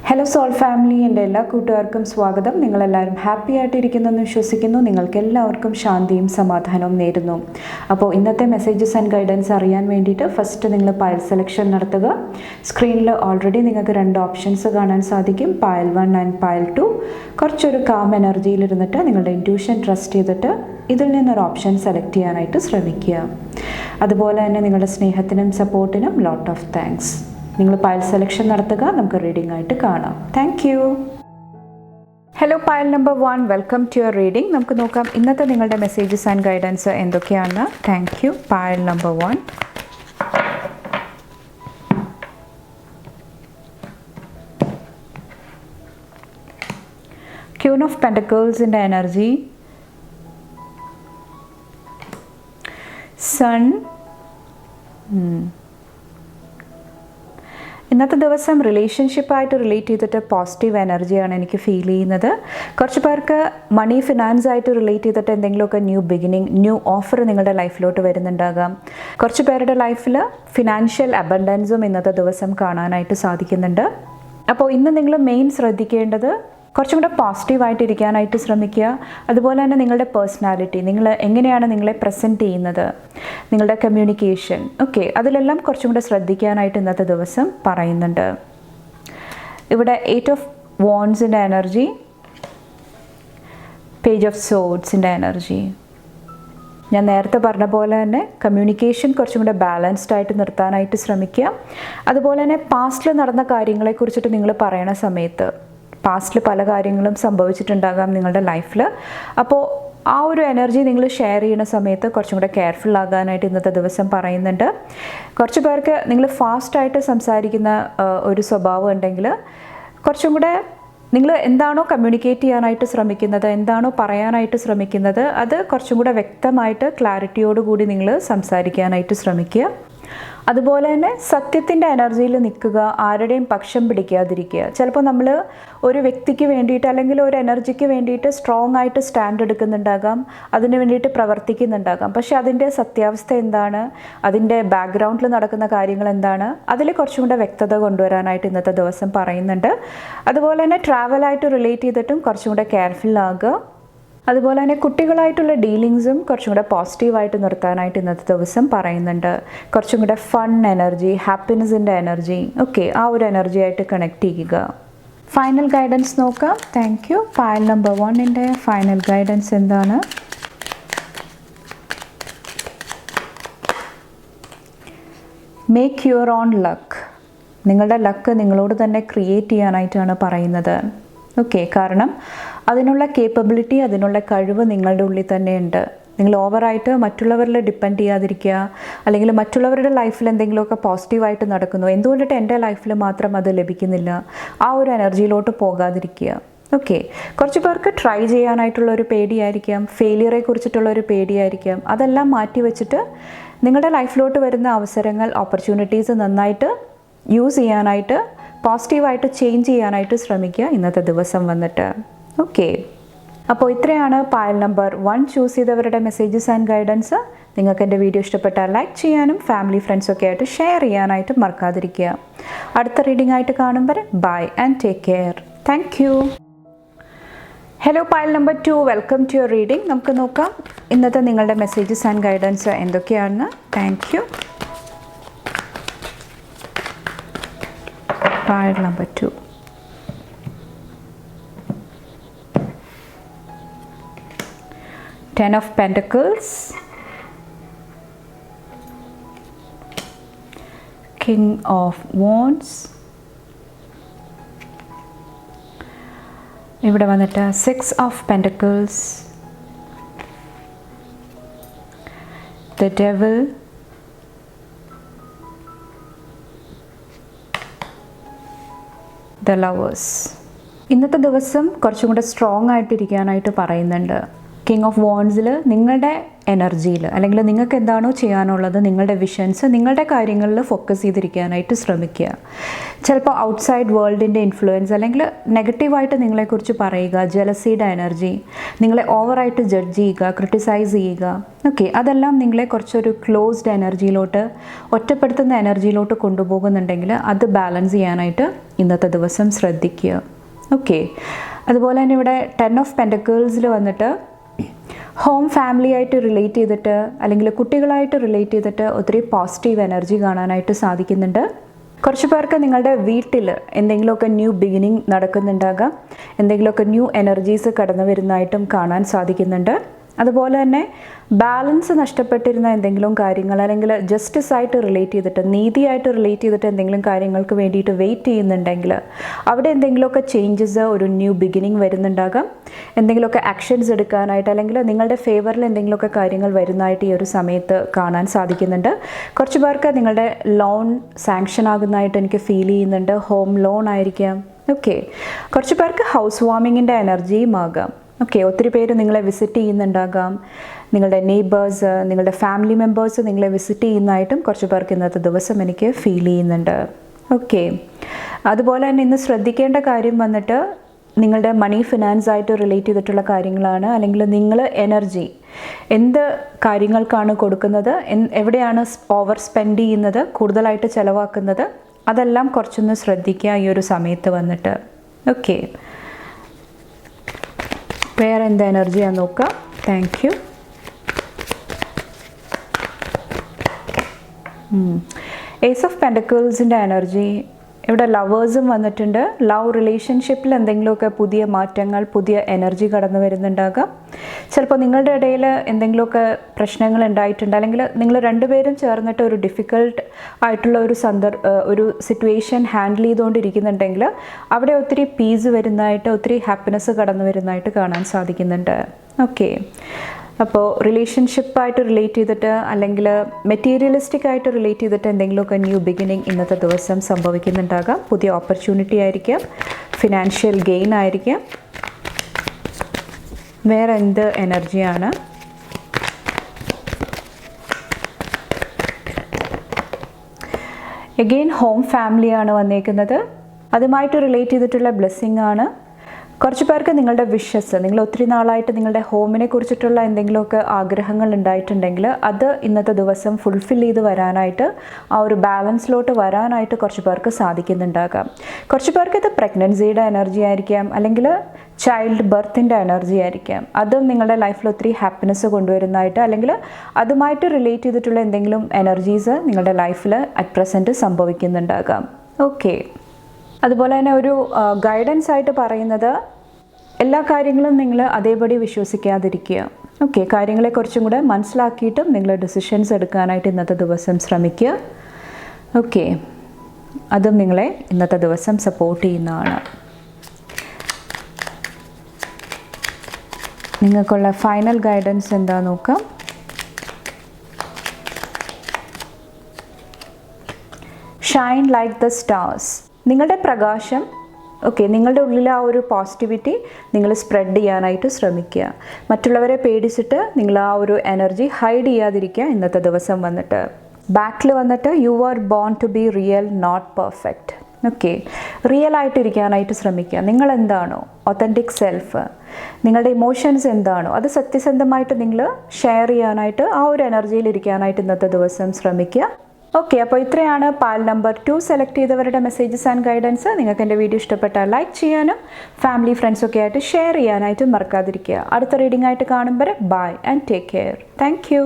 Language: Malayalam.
ഹലോ സോൾ ഫാമിലി, എൻ്റെ എല്ലാ കൂട്ടുകാർക്കും സ്വാഗതം. നിങ്ങളെല്ലാവരും ഹാപ്പി ആയിട്ടിരിക്കുന്നെന്ന് വിശ്വസിക്കുന്നു. നിങ്ങൾക്ക് എല്ലാവർക്കും ശാന്തിയും സമാധാനവും നേരുന്നു. അപ്പോൾ ഇന്നത്തെ മെസ്സേജസ് ആൻഡ് ഗൈഡൻസ് അറിയാൻ വേണ്ടിയിട്ട് ഫസ്റ്റ് നിങ്ങൾ പയൽ സെലക്ഷൻ നടത്തുക. സ്ക്രീനിൽ ഓൾറെഡി നിങ്ങൾക്ക് 2 ഓപ്ഷൻസ് കാണാൻ സാധിക്കും, പയൽ 1 ആൻഡ് പയൽ 2. കുറച്ചൊരു കാം എനർജിയിലിരുന്നിട്ട് നിങ്ങളുടെ ഇൻറ്റ്യൂഷൻ ട്രസ്റ്റ് ചെയ്തിട്ട് ഇതിൽ നിന്നൊരു ഓപ്ഷൻ സെലക്ട് ചെയ്യാനായിട്ട് ശ്രമിക്കുക. അതുപോലെ തന്നെ നിങ്ങളുടെ സ്നേഹത്തിനും സപ്പോർട്ടിനും ലോട്ട് ഓഫ് താങ്ക്സ്. നിങ്ങൾ പയൽ സെലക്ഷൻ നടത്തുക, നമുക്ക് റീഡിംഗ് ആയിട്ട് കാണാം. Thank you. Hello പയൽ number 1, welcome to your reading. നമുക്ക് നോക്കാം ഇന്നത്തെ നിങ്ങളുടെ മെസ്സേജസ് ആൻഡ് ഗൈഡൻസ് എന്തൊക്കെയാണ്. Thank you. Payal number 1. Queen of പെൻറ്റക്കിൾസിൻ്റെ എനർജി, സൺ. ഇന്നത്തെ ദിവസം റിലേഷൻഷിപ്പായിട്ട് റിലേറ്റ് ചെയ്തിട്ട് പോസിറ്റീവ് എനർജിയാണ് എനിക്ക് ഫീൽ ചെയ്യുന്നത്. കുറച്ച് പേർക്ക് മണി ഫിനാൻസ് ആയിട്ട് റിലേറ്റ് ചെയ്തിട്ട് എന്തെങ്കിലുമൊക്കെ ന്യൂ ബിഗിനിങ്, ന്യൂ ഓഫർ നിങ്ങളുടെ ലൈഫിലോട്ട് വരുന്നുണ്ടാകാം. കുറച്ച് പേരുടെ ലൈഫിൽ ഫിനാൻഷ്യൽ അബണ്ടൻസും ഇന്നത്തെ ദിവസം കാണാനായിട്ട് സാധിക്കുന്നുണ്ട്. അപ്പോൾ ഇന്ന് നിങ്ങൾ മെയിൻ ശ്രദ്ധിക്കേണ്ടത് കുറച്ചും കൂടെ പോസിറ്റീവായിട്ട് ഇരിക്കാനായിട്ട് ശ്രമിക്കുക. അതുപോലെ തന്നെ നിങ്ങളുടെ പേഴ്സണാലിറ്റി, നിങ്ങൾ എങ്ങനെയാണ് നിങ്ങളെ പ്രസൻറ്റ് ചെയ്യുന്നത്, നിങ്ങളുടെ കമ്മ്യൂണിക്കേഷൻ, അതിലെല്ലാം കുറച്ചും കൂടെ ശ്രദ്ധിക്കാനായിട്ട് ഇന്നത്തെ ദിവസം പറയുന്നുണ്ട്. ഇവിടെ 8 ഓഫ് വോൺസിൻ്റെ എനർജി, പേജ് ഓഫ് സോഡ്സിൻ്റെ എനർജി. ഞാൻ നേരത്തെ പറഞ്ഞ പോലെ തന്നെ കമ്മ്യൂണിക്കേഷൻ കുറച്ചും കൂടെ ബാലൻസ്ഡ് ആയിട്ട് നിർത്താനായിട്ട് ശ്രമിക്കുക. അതുപോലെ തന്നെ പാസ്റ്റിൽ നടന്ന കാര്യങ്ങളെക്കുറിച്ചിട്ട് നിങ്ങൾ പറയണ സമയത്ത്, പാസ്റ്റിൽ പല കാര്യങ്ങളും സംഭവിച്ചിട്ടുണ്ടാകാം നിങ്ങളുടെ ലൈഫിൽ. അപ്പോൾ ആ ഒരു എനർജി നിങ്ങൾ ഷെയർ ചെയ്യുന്ന സമയത്ത് കുറച്ചും കൂടെ കെയർഫുൾ ആകാനായിട്ട് ഇന്നത്തെ ദിവസം പറയുന്നുണ്ട്. കുറച്ച് പേർക്ക് നിങ്ങൾ ഫാസ്റ്റായിട്ട് സംസാരിക്കുന്ന ഒരു സ്വഭാവം ഉണ്ടെങ്കിൽ കുറച്ചും കൂടെ നിങ്ങൾ എന്താണോ കമ്മ്യൂണിക്കേറ്റ് ചെയ്യാനായിട്ട് ശ്രമിക്കുന്നത്, എന്താണോ പറയാനായിട്ട് ശ്രമിക്കുന്നത്, അത് കുറച്ചും കൂടെ വ്യക്തമായിട്ട് ക്ലാരിറ്റിയോടുകൂടി നിങ്ങൾ സംസാരിക്കാനായിട്ട് ശ്രമിക്കുക. അതുപോലെ തന്നെ സത്യത്തിൻ്റെ എനർജിയിൽ നിൽക്കുക, ആരുടെയും പക്ഷം പിടിക്കാതിരിക്കുക. ചിലപ്പോൾ നമ്മൾ ഒരു വ്യക്തിക്ക് വേണ്ടിയിട്ട് അല്ലെങ്കിൽ ഒരു എനർജിക്ക് വേണ്ടിയിട്ട് സ്ട്രോങ് ആയിട്ട് സ്റ്റാൻഡ് എടുക്കുന്നുണ്ടാകാം, അതിന് വേണ്ടിയിട്ട് പ്രവർത്തിക്കുന്നുണ്ടാകാം. പക്ഷേ അതിൻ്റെ സത്യാവസ്ഥ എന്താണ്, അതിൻ്റെ ബാക്ക്ഗ്രൗണ്ടിൽ നടക്കുന്ന കാര്യങ്ങൾ എന്താണ്, അതിൽ കുറച്ചും കൂടെ വ്യക്തത കൊണ്ടുവരാനായിട്ട് ഇന്നത്തെ ദിവസം പറയുന്നുണ്ട്. അതുപോലെ തന്നെ ട്രാവലായിട്ട് റിലേറ്റ് ചെയ്തിട്ടും കുറച്ചും കൂടെ കെയർഫുൾ ആകുക. അതുപോലെ തന്നെ കുട്ടികളായിട്ടുള്ള ഡീലിങ്സും കുറച്ചും കൂടെ പോസിറ്റീവായിട്ട് നിർത്താനായിട്ട് ഇന്നത്തെ ദിവസം പറയുന്നുണ്ട്. കുറച്ചും കൂടെ ഫൺ എനർജി, ഹാപ്പിനെസ്സിൻ്റെ എനർജി, ആ ഒരു എനർജി ആയിട്ട് കണക്ട് ചെയ്യുക. ഫൈനൽ ഗൈഡൻസ് നോക്കാം. Thank you. പയൽ നമ്പർ 1ൻ്റെ ഫൈനൽ ഗൈഡൻസ് എന്താണ്? Make your own luck. നിങ്ങളുടെ ലക്ക് നിങ്ങളോട് തന്നെ ക്രിയേറ്റ് ചെയ്യാനായിട്ടാണ് പറയുന്നത്. കാരണം അതിനുള്ള കേപ്പബിലിറ്റി, അതിനുള്ള കഴിവ് നിങ്ങളുടെ ഉള്ളിൽ തന്നെയുണ്ട്. നിങ്ങൾ ഓവറായിട്ട് മറ്റുള്ളവരിൽ ഡിപ്പെൻഡ് ചെയ്യാതിരിക്കുക, അല്ലെങ്കിൽ മറ്റുള്ളവരുടെ ലൈഫിൽ എന്തെങ്കിലുമൊക്കെ പോസിറ്റീവായിട്ട് നടക്കുന്നു, എന്തുകൊണ്ടിട്ട് എൻ്റെ ലൈഫിൽ മാത്രം അത് ലഭിക്കുന്നില്ല, ആ ഒരു എനർജിയിലോട്ട് പോകാതിരിക്കുക. കുറച്ച് പേർക്ക് ട്രൈ ചെയ്യാനായിട്ടുള്ളൊരു പേടിയായിരിക്കാം, ഫെയിലിയറെ കുറിച്ചിട്ടുള്ളൊരു പേടിയായിരിക്കാം. അതെല്ലാം മാറ്റി വെച്ചിട്ട് നിങ്ങളുടെ ലൈഫിലോട്ട് വരുന്ന അവസരങ്ങൾ, ഓപ്പർച്യൂണിറ്റീസ് നന്നായിട്ട് യൂസ് ചെയ്യാനായിട്ട്, പോസിറ്റീവായിട്ട് ചേഞ്ച് ചെയ്യാനായിട്ട് ശ്രമിക്കുക ഇന്നത്തെ ദിവസം വന്നിട്ട്. അപ്പോൾ ഇത്രയാണ് പയൽ നമ്പർ 1 ചൂസ് ചെയ്തവരുടെ മെസ്സേജസ് ആൻഡ് ഗൈഡൻസ്. നിങ്ങൾക്ക് എൻ്റെ വീഡിയോ ഇഷ്ടപ്പെട്ടാൽ ലൈക്ക് ചെയ്യാനും ഫാമിലി ഫ്രണ്ട്സൊക്കെ ആയിട്ട് ഷെയർ ചെയ്യാനായിട്ട് മറക്കാതിരിക്കുക. അടുത്ത റീഡിംഗ് ആയിട്ട് കാണുമ്പോൾ bye and take care. Thank you. Hello പയൽ number 2, welcome to your reading. നമുക്ക് നോക്കാം ഇന്നത്തെ നിങ്ങളുടെ മെസ്സേജസ് ആൻഡ് ഗൈഡൻസ് എന്തൊക്കെയാണെന്ന്. Thank you. Pile number 2. Ten of Pentacles, King of Wands. ഇവിടെ വന്നിട്ട് 6 of Pentacles, the Devil, the lovers. ഇന്നത്തെ ദിവസം കുറച്ചും കൂടെ സ്ട്രോങ് ആയിട്ടിരിക്കാനായിട്ട് പറയുന്നുണ്ട്. കിങ് ഓഫ് വോൺസിൽ നിങ്ങളുടെ എനർജിയിൽ, അല്ലെങ്കിൽ നിങ്ങൾക്ക് എന്താണോ ചെയ്യാനുള്ളത്, നിങ്ങളുടെ വിഷൻസ്, നിങ്ങളുടെ കാര്യങ്ങളിൽ ഫോക്കസ് ചെയ്തിരിക്കാനായിട്ട് ശ്രമിക്കുക. ചിലപ്പോൾ ഔട്ട്സൈഡ് വേൾഡിൻ്റെ ഇൻഫ്ലുവൻസ്, അല്ലെങ്കിൽ നെഗറ്റീവായിട്ട് നിങ്ങളെക്കുറിച്ച് പറയുക, ജലസിയുടെ എനർജി, നിങ്ങളെ ഓവറായിട്ട് ജഡ്ജ് ചെയ്യുക, ക്രിട്ടിസൈസ് ചെയ്യുക, ഓക്കെ, അതെല്ലാം നിങ്ങളെ കുറച്ചൊരു ക്ലോസ്ഡ് എനർജിയിലോട്ട്, ഒറ്റപ്പെടുത്തുന്ന എനർജിയിലോട്ട് കൊണ്ടുപോകുന്നുണ്ടെങ്കിൽ അത് ബാലൻസ് ചെയ്യാനായിട്ട് ഇന്നത്തെ ദിവസം ശ്രദ്ധിക്കുക. ഓക്കെ, അതുപോലെ തന്നെ ഇവിടെ 10 ഓഫ് പെൻറ്റക്കിൾസിൽ വന്നിട്ട് ഹോം ഫാമിലി ആയിട്ട് റിലേറ്റ് ചെയ്തിട്ട്, അല്ലെങ്കിൽ കുട്ടികളായിട്ട് റിലേറ്റ് ചെയ്തിട്ട് ഒത്തിരി പോസിറ്റീവ് എനർജി കാണാനായിട്ട് സാധിക്കുന്നുണ്ട്. കുറച്ച് പേർക്ക് നിങ്ങളുടെ വീട്ടിൽ എന്തെങ്കിലുമൊക്കെ ന്യൂ ബിഗിനിങ് നടക്കുന്നുണ്ടാകാം, എന്തെങ്കിലുമൊക്കെ ന്യൂ എനർജീസ് കടന്നു വരുന്നതായിട്ടും കാണാൻ സാധിക്കുന്നുണ്ട്. അതുപോലെ തന്നെ ബാലൻസ് നഷ്ടപ്പെട്ടിരുന്ന എന്തെങ്കിലും കാര്യങ്ങൾ, അല്ലെങ്കിൽ ജസ്റ്റിസ് ആയിട്ട് റിലേറ്റ് ചെയ്തിട്ട്, നീതിയായിട്ട് റിലേറ്റ് ചെയ്തിട്ട് എന്തെങ്കിലും കാര്യങ്ങൾക്ക് വേണ്ടിയിട്ട് വെയിറ്റ് ചെയ്യുന്നുണ്ടെങ്കിൽ അവിടെ എന്തെങ്കിലുമൊക്കെ ചേഞ്ചസ്, ഒരു ന്യൂ ബിഗിനിങ് വരുന്നുണ്ടാകാം. എന്തെങ്കിലുമൊക്കെ ആക്ഷൻസ് എടുക്കാനായിട്ട്, അല്ലെങ്കിൽ നിങ്ങളുടെ ഫേവറിൽ എന്തെങ്കിലുമൊക്കെ കാര്യങ്ങൾ വരുന്നതായിട്ട് ഈ ഒരു സമയത്ത് കാണാൻ സാധിക്കുന്നുണ്ട്. കുറച്ച് പേർക്ക് നിങ്ങളുടെ ലോൺ സാങ്ഷൻ ആകുന്നതായിട്ട് എനിക്ക് ഫീൽ ചെയ്യുന്നുണ്ട്. ഹോം ലോൺ ആയിരിക്കാം. ഓക്കെ, കുറച്ച് പേർക്ക് ഹൗസ് വാമിങ്ങിൻ്റെ എനർജിയും ആകാം. ഓക്കെ, ഒത്തിരി പേര് നിങ്ങളെ വിസിറ്റ് ചെയ്യുന്നുണ്ടാകാം. നിങ്ങളുടെ നെയ്ബേഴ്സ്, നിങ്ങളുടെ ഫാമിലി മെമ്പേഴ്സ് നിങ്ങളെ വിസിറ്റ് ചെയ്യുന്നതായിട്ടും കുറച്ച് പേർക്ക് ഇന്നത്തെ ദിവസം എനിക്ക് ഫീൽ ചെയ്യുന്നുണ്ട്. ഓക്കെ, അതുപോലെ തന്നെ ഇന്ന് ശ്രദ്ധിക്കേണ്ട കാര്യം വന്നിട്ട് നിങ്ങളുടെ മണി ഫിനാൻസ് ആയിട്ട് റിലേറ്റ് ചെയ്തിട്ടുള്ള കാര്യങ്ങളാണ്. അല്ലെങ്കിൽ നിങ്ങൾ എനർജി എന്ത് കാര്യങ്ങൾക്കാണ് കൊടുക്കുന്നത്, എവിടെയാണ് ഓവർ സ്പെൻഡ് ചെയ്യുന്നത്, കൂടുതലായിട്ട് ചിലവാക്കുന്നത്, അതെല്ലാം കുറച്ചൊന്ന് ശ്രദ്ധിക്കുക ഈ ഒരു സമയത്ത് വന്നിട്ട്. ഓക്കെ, വേറെ എന്ത് എനർജിയാണെന്ന് നോക്കാം. Thank you. ഏസ് ഓഫ് പെൻറ്റക്കിൾസിൻ്റെ എനർജി, ഇവിടെ ലവേഴ്സും വന്നിട്ടുണ്ട്. ലവ് റിലേഷൻഷിപ്പിൽ എന്തെങ്കിലുമൊക്കെ പുതിയ മാറ്റങ്ങൾ, പുതിയ എനർജി കടന്നു വരുന്നുണ്ടാകാം. ചിലപ്പോൾ നിങ്ങളുടെ ഇടയിൽ എന്തെങ്കിലുമൊക്കെ പ്രശ്നങ്ങൾ ഉണ്ടായിട്ടുണ്ട്, അല്ലെങ്കിൽ നിങ്ങൾ രണ്ടുപേരും ചേർന്നിട്ട് ഒരു ഡിഫിക്കൽട്ട് ആയിട്ടുള്ള ഒരു സിറ്റുവേഷൻ ഹാൻഡിൽ ചെയ്തുകൊണ്ടിരിക്കുന്നുണ്ടെങ്കിൽ അവിടെ ഒത്തിരി പീസ് വരുന്നതായിട്ട്, ഒത്തിരി ഹാപ്പിനെസ് കടന്നു വരുന്നതായിട്ട് കാണാൻ സാധിക്കുന്നുണ്ട്. ഓക്കെ, അപ്പോൾ റിലേഷൻഷിപ്പായിട്ട് റിലേറ്റ് ചെയ്തിട്ട്, അല്ലെങ്കിൽ മെറ്റീരിയലിസ്റ്റിക് ആയിട്ട് റിലേറ്റ് ചെയ്തിട്ട് എന്തെങ്കിലുമൊക്കെ ന്യൂ ബിഗിനിങ് ഇന്നത്തെ ദിവസം സംഭവിക്കുന്നുണ്ടാകാം. പുതിയ ഓപ്പർച്യൂണിറ്റി ആയിരിക്കാം, ഫിനാൻഷ്യൽ ഗെയിൻ ആയിരിക്കാം. വേറെ എന്ത് എനർജിയാണ്? എഗെയിൻ ഹോം ഫാമിലിയാണ് വന്നേക്കുന്നത്. അതുമായിട്ട് റിലേറ്റ് ചെയ്തിട്ടുള്ള ബ്ലെസ്സിങ് ആണ്. കുറച്ച് പേർക്ക് നിങ്ങളുടെ വിഷസ്, നിങ്ങൾ ഒത്തിരി നാളായിട്ട് നിങ്ങളുടെ ഹോമിനെ കുറിച്ചിട്ടുള്ള എന്തെങ്കിലുമൊക്കെ ആഗ്രഹങ്ങൾ ഉണ്ടായിട്ടുണ്ടെങ്കിൽ അത് ഇന്നത്തെ ദിവസം ഫുൾഫിൽ ചെയ്ത് വരാനായിട്ട്, ആ ഒരു ബാലൻസിലോട്ട് വരാനായിട്ട് കുറച്ച് പേർക്ക് സാധിക്കുന്നുണ്ടാകാം. കുറച്ച് പേർക്ക് ഇത് പ്രഗ്നൻസിയുടെ എനർജി ആയിരിക്കാം, അല്ലെങ്കിൽ ചൈൽഡ് ബർത്തിൻ്റെ എനർജി ആയിരിക്കാം. അതും നിങ്ങളുടെ ലൈഫിൽ ഒത്തിരി ഹാപ്പിനെസ് കൊണ്ടുവരുന്നതായിട്ട്, അല്ലെങ്കിൽ അതുമായിട്ട് റിലേറ്റ് ചെയ്തിട്ടുള്ള എന്തെങ്കിലും എനർജീസ് നിങ്ങളുടെ ലൈഫിൽ അറ്റ് പ്രസൻറ്റ് സംഭവിക്കുന്നുണ്ടാകാം. ഓക്കെ, അതുപോലെ തന്നെ ഒരു ഗൈഡൻസ് ആയിട്ട് പറയുന്നത്, എല്ലാ കാര്യങ്ങളും നിങ്ങൾ അതേപടി വിശ്വസിക്കാതിരിക്കുക. ഓക്കെ, കാര്യങ്ങളെ കുറച്ചും കൂടെ മനസ്സിലാക്കിയിട്ടും നിങ്ങൾ ഡിസിഷൻസ് എടുക്കാനായിട്ട് ഇന്നത്തെ ദിവസം ശ്രമിക്കുക. ഓക്കെ, അതും നിങ്ങളെ ഇന്നത്തെ ദിവസം സപ്പോർട്ട് ചെയ്യുന്നതാണ്. നിങ്ങൾക്കുള്ള ഫൈനൽ ഗൈഡൻസ് എന്താ നോക്കാം. Shine like the stars. നിങ്ങളുടെ പ്രകാശം, ഓക്കെ, നിങ്ങളുടെ ഉള്ളിലെ ആ ഒരു പോസിറ്റിവിറ്റി നിങ്ങൾ സ്പ്രെഡ് ചെയ്യാനായിട്ട് ശ്രമിക്കുക. മറ്റുള്ളവരെ പേടിച്ചിട്ട് നിങ്ങൾ ആ ഒരു എനർജി ഹൈഡ് ചെയ്യാതിരിക്കുക ഇന്നത്തെ ദിവസം വന്നിട്ട്. ബാക്കിൽ വന്നിട്ട് you are born to be real, not perfect. Okay, real ആയിട്ടിരിക്കാനായിട്ട് ശ്രമിക്കുക. നിങ്ങൾ എന്താണോ ഒത്തൻറ്റിക് സെൽഫ്, നിങ്ങളുടെ ഇമോഷൻസ് എന്താണോ അത് സത്യസന്ധമായിട്ട് നിങ്ങൾ ഷെയർ ചെയ്യാനായിട്ട്, ആ ഒരു എനർജിയിൽ ഇരിക്കാനായിട്ട് ഇന്നത്തെ ദിവസം ശ്രമിക്കുക. ഓക്കെ, അപ്പോൾ ഇത്രയാണ് പാൽ നമ്പർ 2 സെലക്ട് ചെയ്തവരുടെ മെസ്സേജസ് ആൻഡ് ഗൈഡൻസ്. നിങ്ങൾക്ക് എൻ്റെ വീഡിയോ ഇഷ്ടപ്പെട്ടാൽ ലൈക്ക് ചെയ്യാനും ഫാമിലി ഫ്രണ്ട്സൊക്കെ ആയിട്ട് ഷെയർ ചെയ്യാനായിട്ടും മറക്കാതിരിക്കുക. അടുത്ത റീഡിംഗ് ആയിട്ട് കാണുമ്പോൾ bye and take care. Thank U.